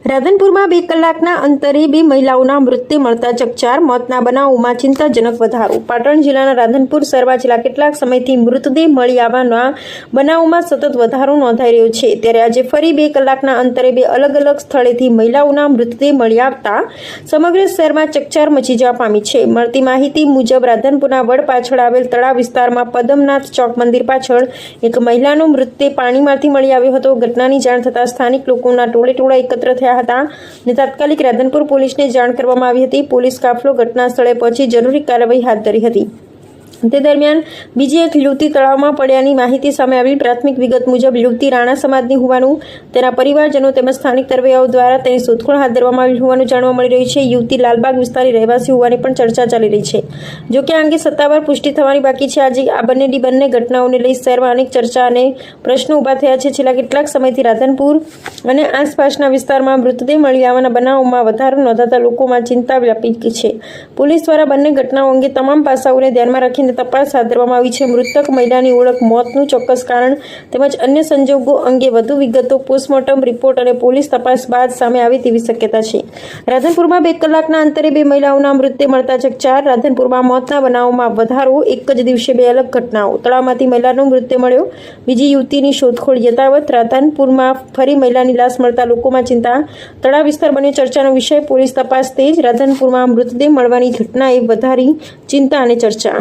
રાધનપુરમાં 2 કલાકના અંતરે 2 મહિલાઓના મૃત્યુ મળતા ચકચાર. મોતના બનાવોમાં ચિંતાજનક વધારો. પાટણ જિલ્લાના રાધનપુર શહેરમાં છેલ્લા કેટલાક સમયથી મૃતદેહ મળી આવવાના બનાવોમાં સતત વધારો નોંધાઈ રહ્યો છે. ત્યારે આજે ફરી 2 કલાકના અંતરે 2 અલગ અલગ સ્થળેથી મહિલાઓના મૃતદેહ મળી આવતા સમગ્ર શહેરમાં ચકચાર મચી જવા પામી છે. મળતી માહિતી મુજબ રાધનપુરના વડ પાછળ આવેલ તળાવ વિસ્તારમાં પદમનાથ ચોક મંદિર પાછળ એક મહિલાનો મૃતદેહ પાણીમાંથી મળી આવ્યો હતો. ઘટનાની જાણ થતાં સ્થાનિક લોકોના ટોળે એકત્ર થયા હતા અને તાત્કાલિક રાધનપુર પોલીસને જાણ કરવામાં આવી હતી. પોલીસ કાફલો ઘટના સ્થળે પહોંચી જરૂરી કાર્યવાહી હાથ ધરી હતી. તે દરમિયાન બીજી એક યુવતી તળાવમાં પડ્યાની માહિતી સામે આવી. પ્રાથમિક વિગત મુજબ યુવતી રાણા સમાજની હોવાનું તેના પરિવારજનો તેમજ સ્થાનિક તરવૈયાઓ દ્વારા તેની શોધખોળ હાથ ધરવામાં આવી હોવાનું જાણવા મળી રહ્યું છે. યુવતી લાલબાગ વિસ્તારની રહેવાસી હોવાની પણ ચર્ચા ચાલી રહી છે. જોકે આ અંગે સત્તાવાર પુષ્ટિ થવાની બાકી છે. આજે આ બંને ઘટનાઓને લઈ શહેરમાં અનેક ચર્ચા અને પ્રશ્નો ઊભા થયા છે. છેલ્લા કેટલાક સમયથી રાધનપુર અને આસપાસના વિસ્તારમાં મૃતદેહ મળી આવવાના બનાવોમાં વધારો નોંધાતા લોકોમાં ચિંતા વ્યાપી છે. પોલીસ દ્વારા બંને ઘટનાઓ અંગે તમામ પાસાઓને ધ્યાનમાં રાખીને તપાસ હાથ ધરવામાં આવી છે. મૃતક મહિલાની ઓળખ, મોતનું ચોક્કસ કારણ તેમજ અન્ય સંજોગો અંગે વધુ વિગતો પોસ્ટમોર્ટમ રિપોર્ટ અને પોલીસ તપાસ બાદ સામે આવે તેવી શક્યતા છે. રાધનપુરમાં 2 કલાકના અંતરે 2 મહિલાઓના મૃતદેહ મળતા ચકચાર. રાધનપુરમાં મોતના બનાવોમાં વધારો. એક જ દિવસે 2 અલગ ઘટનાઓ. તળાવમાંથી મહિલાનો મૃતદેહ મળ્યો. બીજી યુવતીની શોધખોળ યથાવત. રાધનપુરમાં ફરી મહિલાની લાશ મળતા લોકોમાં ચિંતા. તળાવ વિસ્તાર બન્યો ચર્ચાનો વિષય. પોલીસ તપાસ તેજ. રાધનપુરમાં મૃતદેહ મળવાની ઘટનાએ વધારી ચિંતા અને ચર્ચા.